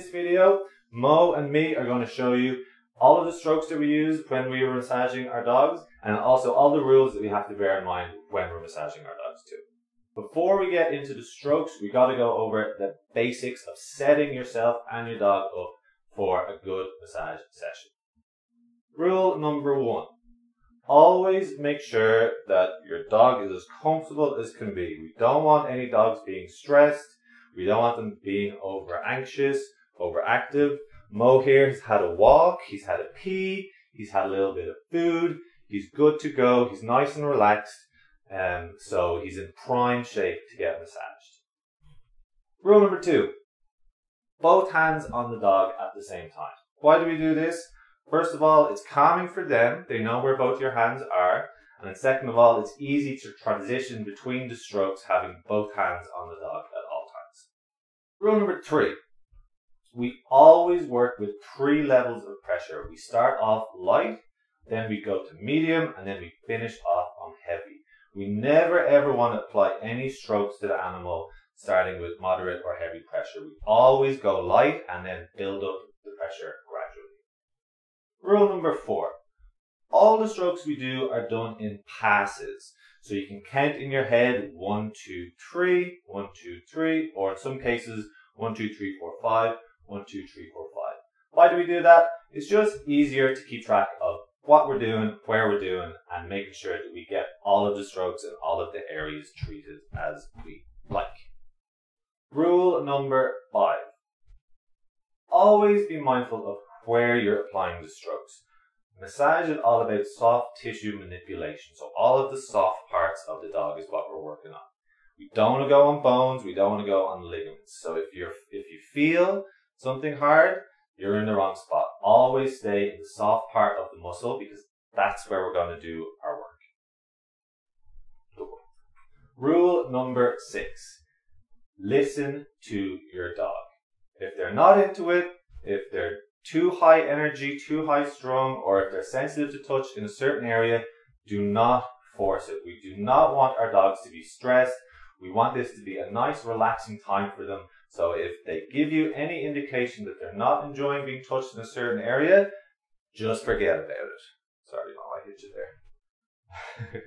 this video, Mo and me are going to show you all of the strokes that we use when we are massaging our dogs, and also all the rules that we have to bear in mind when we're massaging our dogs too. Before we get into the strokes, we got to go over the basics of setting yourself and your dog up for a good massage session. Rule number 1. Always make sure that your dog is as comfortable as can be. We don't want any dogs being stressed. We don't want them being over anxious, overactive. Mo here has had a walk, he's had a pee, he's had a little bit of food, he's good to go, he's nice and relaxed, so he's in prime shape to get massaged. Rule number 2. Both hands on the dog at the same time. Why do we do this? First of all, it's calming for them. They know where both your hands are. And then second of all, it's easy to transition between the strokes having both hands on the dog at all times. Rule number 3. We always work with 3 levels of pressure. We start off light, then we go to medium, and then we finish off on heavy. We never ever want to apply any strokes to the animal starting with moderate or heavy pressure. We always go light and then build up the pressure gradually. Rule number 4. All the strokes we do are done in passes. So you can count in your head 1, 2, 3, 1, 2, 3, or in some cases 1, 2, 3, 4, 5, 1, 2, 3, 4, 5. Why do we do that? It's just easier to keep track of what we're doing, where we're doing, and making sure that we get all of the strokes and all of the areas treated as we like. Rule number 5. Always be mindful of where you're applying the strokes. Massage is all about soft tissue manipulation, so all of the soft parts of the dog is what we're working on. We don't want to go on bones, we don't want to go on ligaments. So if you feel something hard, you're in the wrong spot. Always stay in the soft part of the muscle because that's where we're going to do our work. Rule number 6. Listen to your dog. If they're not into it, if they're too high energy, too high strung, or if they're sensitive to touch in a certain area, do not force it. We do not want our dogs to be stressed. We want this to be a nice relaxing time for them. So if they give you any indication that they're not enjoying being touched in a certain area, just forget about it. Sorry, Mom, I hit you there.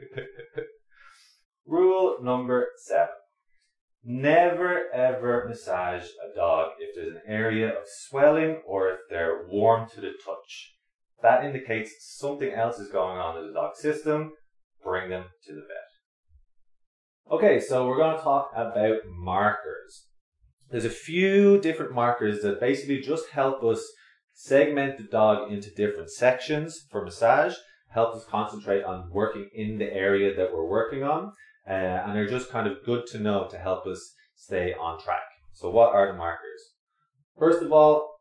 Rule number 7. Never ever massage a dog if there's an area of swelling or if they're warm to the touch. That indicates something else is going on in the dog's system. Bring them to the vet. Okay, so we're going to talk about markers. There's a few different markers that basically just help us segment the dog into different sections for massage, help us concentrate on working in the area that we're working on. And they're just kind of good to know to help us stay on track. So what are the markers? First of all,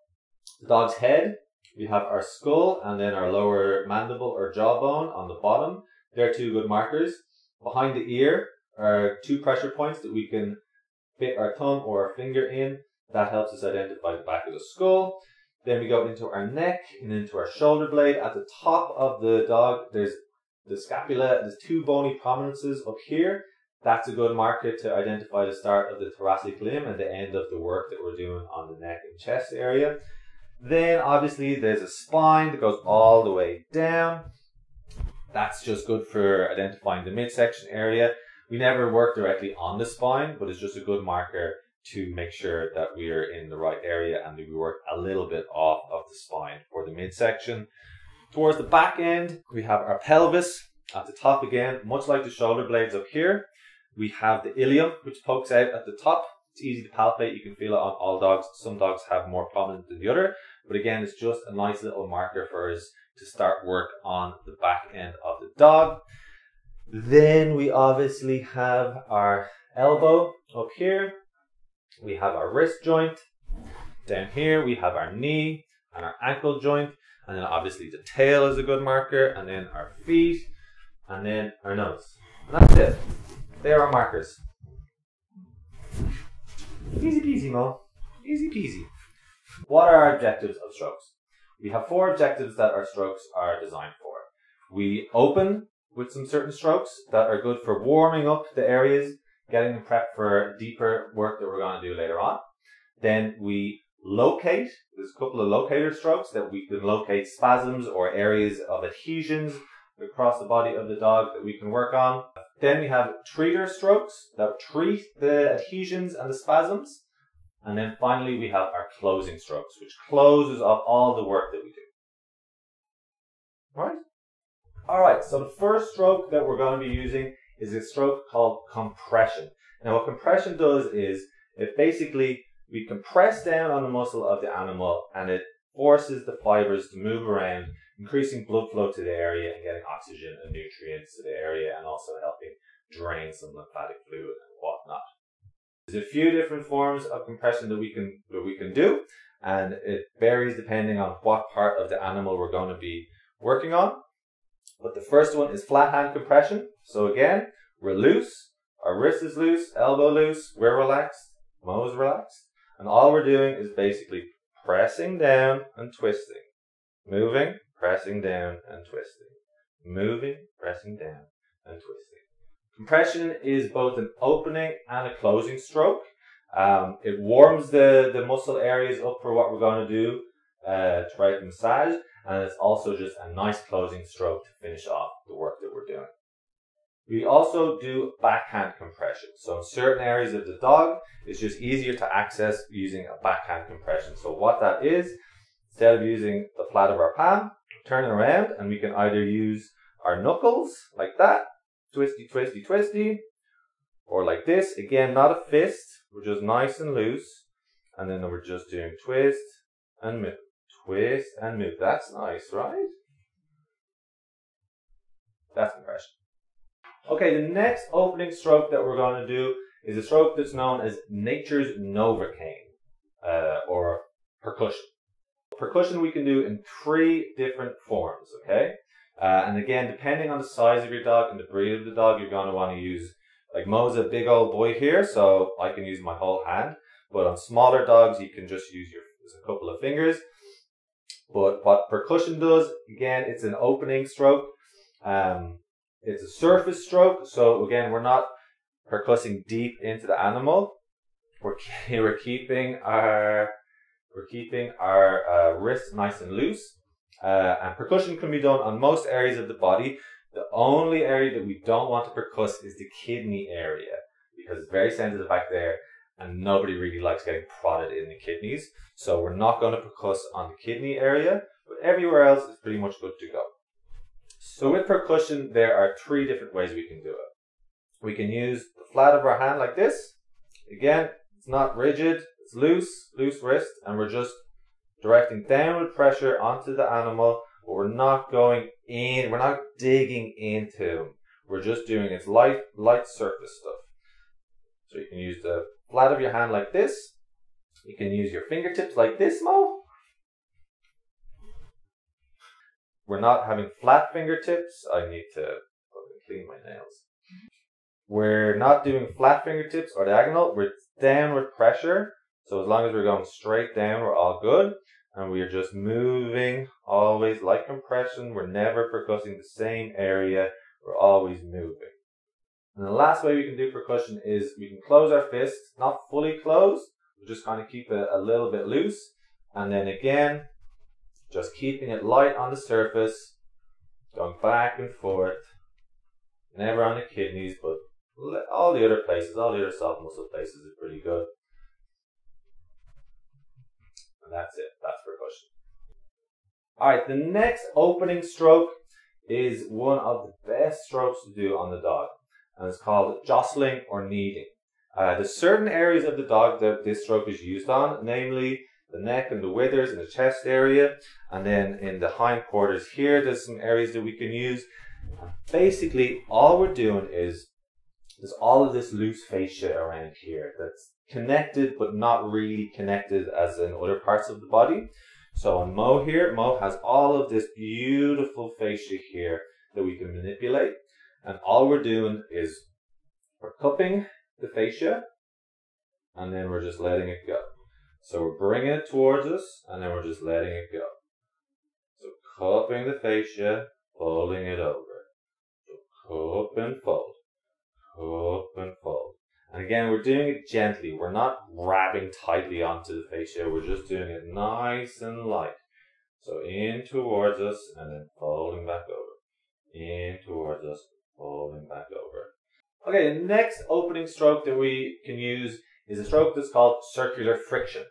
the dog's head. We have our skull and then our lower mandible or jawbone on the bottom. They're 2 good markers. Behind the ear are 2 pressure points that we can fit our thumb or our finger in. That helps us identify the back of the skull. Then we go into our neck and into our shoulder blade. At the top of the dog, there's the scapula. There's 2 bony prominences up here. That's a good marker to identify the start of the thoracic limb and the end of the work that we're doing on the neck and chest area. Then obviously there's a spine that goes all the way down. That's just good for identifying the midsection area. We never work directly on the spine, but it's just a good marker to make sure that we are in the right area and that we work a little bit off of the spine for the midsection. Towards the back end, we have our pelvis. At the top again, much like the shoulder blades up here, we have the ilium, which pokes out at the top. It's easy to palpate. You can feel it on all dogs. Some dogs have more prominent than the other. But again, it's just a nice little marker for us to start work on the back end of the dog. Then we obviously have our elbow up here. We have our wrist joint. Down here, we have our knee and our ankle joint. And then obviously the tail is a good marker. And then our feet. And then our nose. And that's it. There are markers. Easy peasy, Mo. Easy peasy. What are our objectives of strokes? We have 4 objectives that our strokes are designed for. We open with some certain strokes that are good for warming up the areas, getting them prepped for deeper work that we're going to do later on. Then we locate. There's a couple of locator strokes that we can locate spasms or areas of adhesions across the body of the dog that we can work on. Then we have treater strokes that treat the adhesions and the spasms. And then finally we have our closing strokes, which closes off all the work that we do. Alright, so the first stroke that we're going to be using is a stroke called compression. Now what compression does is it basically, we compress down on the muscle of the animal and it forces the fibers to move around, increasing blood flow to the area and getting oxygen and nutrients to the area, and also helping drain some lymphatic fluid and whatnot. There's a few different forms of compression that we can do, and it varies depending on what part of the animal we're going to be working on. But the first one is flat hand compression. So again, we're loose, our wrist is loose, elbow loose, we're relaxed, Mo's relaxed, and all we're doing is basically pressing down and twisting, moving, pressing down and twisting, moving, pressing down and twisting. Compression is both an opening and a closing stroke. It warms the muscle areas up for what we're going to do to try to massage, and it's also just a nice closing stroke to finish off the work that we're doing. We also do backhand compression. So in certain areas of the dog, it's just easier to access using a backhand compression. So what that is, instead of using the flat of our palm, turn it around and we can either use our knuckles like that, twisty, twisty, twisty, or like this. Again, not a fist, we're just nice and loose. And then we're just doing twist and move, twist and move. That's nice, right? That's compression. Okay, the next opening stroke that we're going to do is a stroke that's known as nature's Novocaine, or percussion. Percussion we can do in 3 different forms, okay? And again, depending on the size of your dog and the breed of the dog, you're going to want to use, like Mo's a big old boy here, so I can use my whole hand. But on smaller dogs, you can just use a couple of fingers. But what percussion does, again, it's an opening stroke. It's a surface stroke, so again, we're not percussing deep into the animal. We're keeping our wrist nice and loose. And percussion can be done on most areas of the body. The only area that we don't want to percuss is the kidney area, because it's very sensitive back there, and nobody really likes getting prodded in the kidneys. So we're not going to percuss on the kidney area, but everywhere else is pretty much good to go. So with percussion, there are 3 different ways we can do it. We can use the flat of our hand like this. Again, it's not rigid, it's loose wrist, and we're just directing downward pressure onto the animal, but we're not going in, we're not digging into them. We're just doing its light surface stuff. So you can use the flat of your hand like this. You can use your fingertips like this, Mo. We're not having flat fingertips. I need to clean my nails. We're not doing flat fingertips or diagonal. We're downward pressure. So as long as we're going straight down, we're all good. And we're just moving, always like compression. We're never percussing the same area. We're always moving. And the last way we can do percussion is we can close our fist, not fully closed. We just kind of keep it a little bit loose. And then again, just keeping it light on the surface, going back and forth, never on the kidneys, but all the other places, all the other soft muscle places is pretty good. And that's it, that's percussion. Alright, the next opening stroke is one of the best strokes to do on the dog, and it's called jostling or kneading. There's certain areas of the dog that this stroke is used on, namely the neck and the withers and the chest area, and then in the hindquarters here, there's some areas that we can use. Basically, all we're doing is there's all of this loose fascia around here that's connected but not really connected as in other parts of the body. So on Mo here, Mo has all of this beautiful fascia here that we can manipulate, and all we're doing is we're cupping the fascia and then we're just letting it go. So we're bringing it towards us, and then we're just letting it go. So cupping the fascia, folding it over. So cup and fold, And again, we're doing it gently. We're not grabbing tightly onto the fascia. We're just doing it nice and light. So in towards us and then folding back over. In towards us, folding back over. Okay, the next opening stroke that we can use is a stroke that's called circular friction.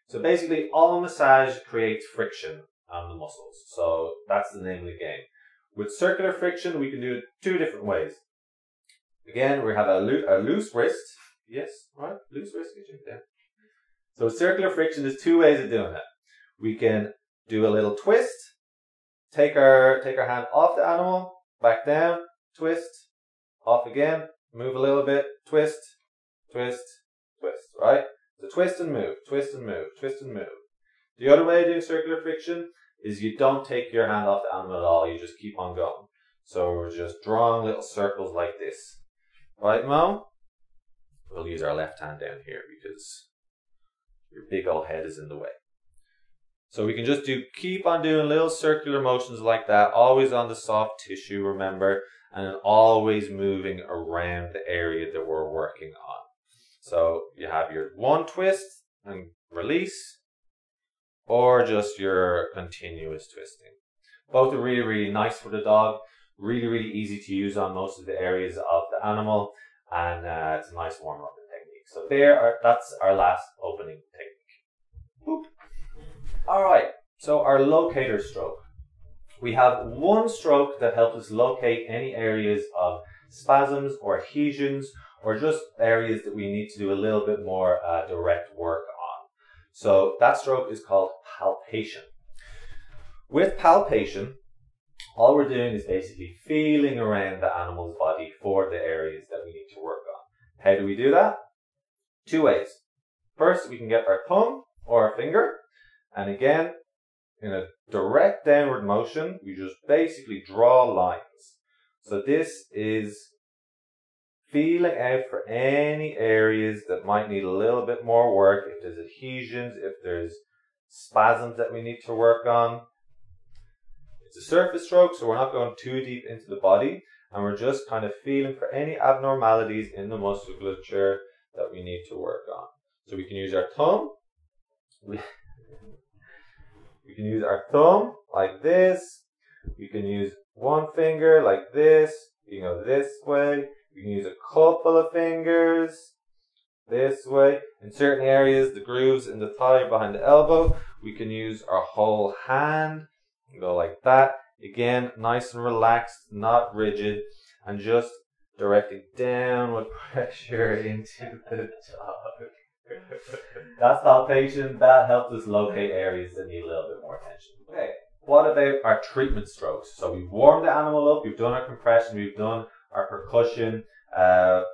So basically, all massage creates friction on the muscles. So that's the name of the game. With circular friction, we can do it two different ways. Again, we have a loose wrist. Yes, right? Loose wrist. Get So circular friction, there's two ways of doing it. We can do a little twist. Take our hand off the animal, back down, twist, off again, move a little bit, twist, twist, twist, right? So twist and move, twist and move, twist and move. The other way of doing circular friction is you don't take your hand off the animal at all, you just keep on going. So we're just drawing little circles like this. Right, Mo? We'll use our left hand down here because your big old head is in the way. So we can just keep on doing little circular motions like that, always on the soft tissue, remember, and then always moving around the area that we're working on. So you have your one twist and release, or just your continuous twisting. Both are really, really nice for the dog, really, really easy to use on most of the areas of the animal, and it's a nice warm-up technique. So that's our last opening technique. Boop. All right, so our locator stroke. We have one stroke that helps us locate any areas of spasms or adhesions or just areas that we need to do a little bit more direct work on. So that stroke is called palpation. With palpation, all we're doing is basically feeling around the animal's body for the areas that we need to work on. How do we do that? Two ways. First, we can get our thumb or our finger, and again, in a direct downward motion, we just basically draw lines. So this is feeling out for any areas that might need a little bit more work, if there's adhesions, if there's spasms that we need to work on. It's a surface stroke, so we're not going too deep into the body, and we're just kind of feeling for any abnormalities in the musculature that we need to work on. So we can use our thumb. We can use our thumb like this. We can use one finger like this. You can go this way. We can use a couple of fingers this way. In certain areas, the grooves in the thigh behind the elbow, we can use our whole hand. Go like that. Again, nice and relaxed, not rigid, and just directing downward pressure into the dog. That's palpation. That helps us locate areas that need a little bit more attention. Okay, what about our treatment strokes? So we've warmed the animal up, we've done our compression, we've done our percussion,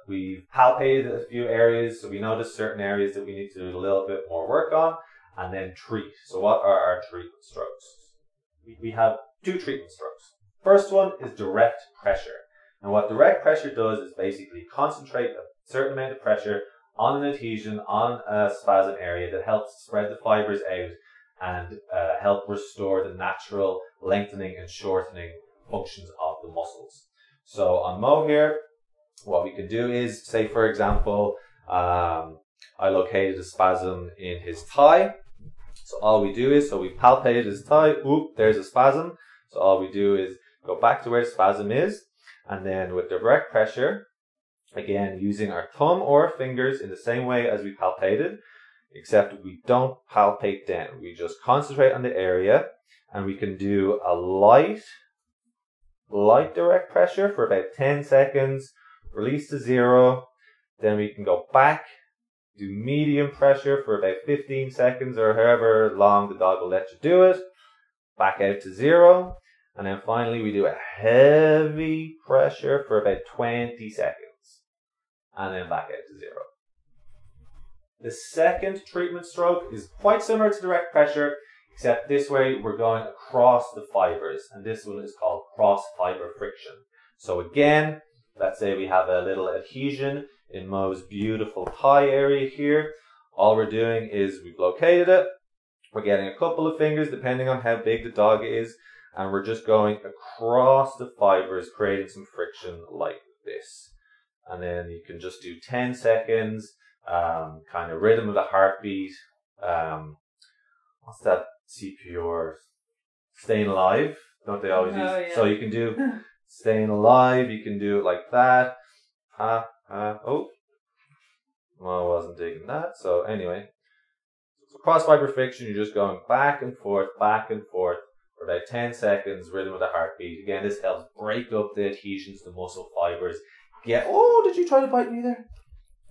we've palpated a few areas, so we notice certain areas that we need to do a little bit more work on, and then treat. So what are our treatment strokes? We have two treatment strokes. First one is direct pressure. And what direct pressure does is basically concentrate a certain amount of pressure on an adhesion, on a spasm area that helps spread the fibers out and help restore the natural lengthening and shortening functions of the muscles. So on Mo here, what we can do is, say for example, I located a spasm in his thigh. So all we do is, so we palpated his thigh, oop, there's a spasm. So all we do is go back to where the spasm is, and then with direct pressure, again, using our thumb or our fingers in the same way as we palpated, except we don't palpate down. We just concentrate on the area, and we can do a light direct pressure for about 10 seconds, release to 0. Then we can go back, do medium pressure for about 15 seconds or however long the dog will let you do it, back out to 0. And then finally we do a heavy pressure for about 20 seconds. And then back out to 0. The second treatment stroke is quite similar to direct pressure, except this way we're going across the fibers, and this one is called cross fiber friction. So again, let's say we have a little adhesion in Mo's beautiful thigh area here. All we're doing is we've located it, we're getting a couple of fingers depending on how big the dog is, and we're just going across the fibers, creating some friction like this. and then you can just do 10 seconds, kind of rhythm of the heartbeat. What's that CPR? Staying alive, don't they always use? Yeah. So you can do staying alive, you can do it like that. Oh, well, I wasn't digging that. So anyway, so cross fiber friction, you're just going back and forth for about 10 seconds, rhythm of the heartbeat. Again, this helps break up the adhesions to muscle fibers. Oh, did you try to bite me there?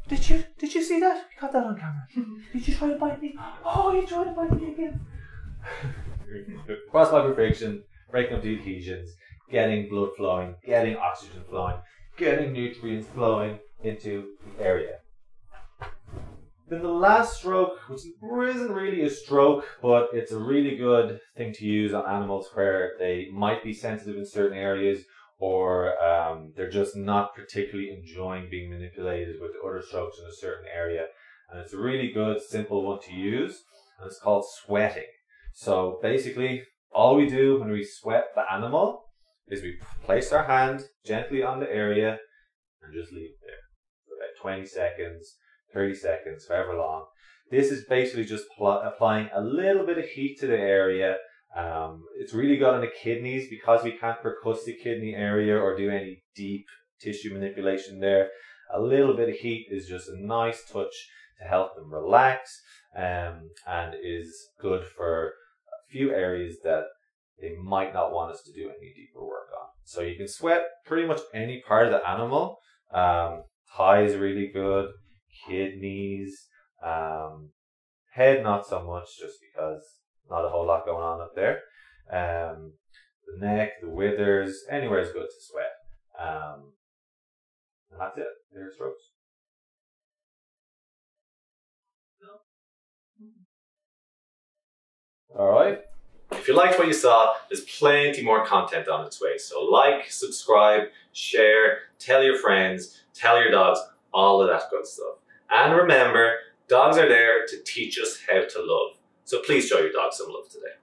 Did you see that? We got that on camera. Did you try to bite me? Oh, you tried to bite me again. Cross fiber friction, breaking up the adhesions, getting blood flowing, getting oxygen flowing, getting nutrients flowing into the area. Then the last stroke, which isn't really a stroke, but it's a really good thing to use on animals where they might be sensitive in certain areas, or they're just not particularly enjoying being manipulated with other strokes in a certain area. And it's a really good, simple one to use, and it's called sweating. So basically, all we do when we sweat the animal is we place our hand gently on the area and just leave it there for about 20 seconds, 30 seconds, however long. This is basically just applying a little bit of heat to the area. It's really good on the kidneys because we can't percuss the kidney area or do any deep tissue manipulation there. A little bit of heat is just a nice touch to help them relax, and is good for a few areas that they might not want us to do any deeper work on. So you can sweat pretty much any part of the animal. Thighs really good, kidneys, head not so much just because not a whole lot going on up there. The neck, the withers, anywhere is good to sweat. And that's it. There's strokes. Alright. If you liked what you saw, there's plenty more content on its way. So like, subscribe, share, tell your friends, tell your dogs, all of that good stuff. And remember, dogs are there to teach us how to love. So please show your dog some love today.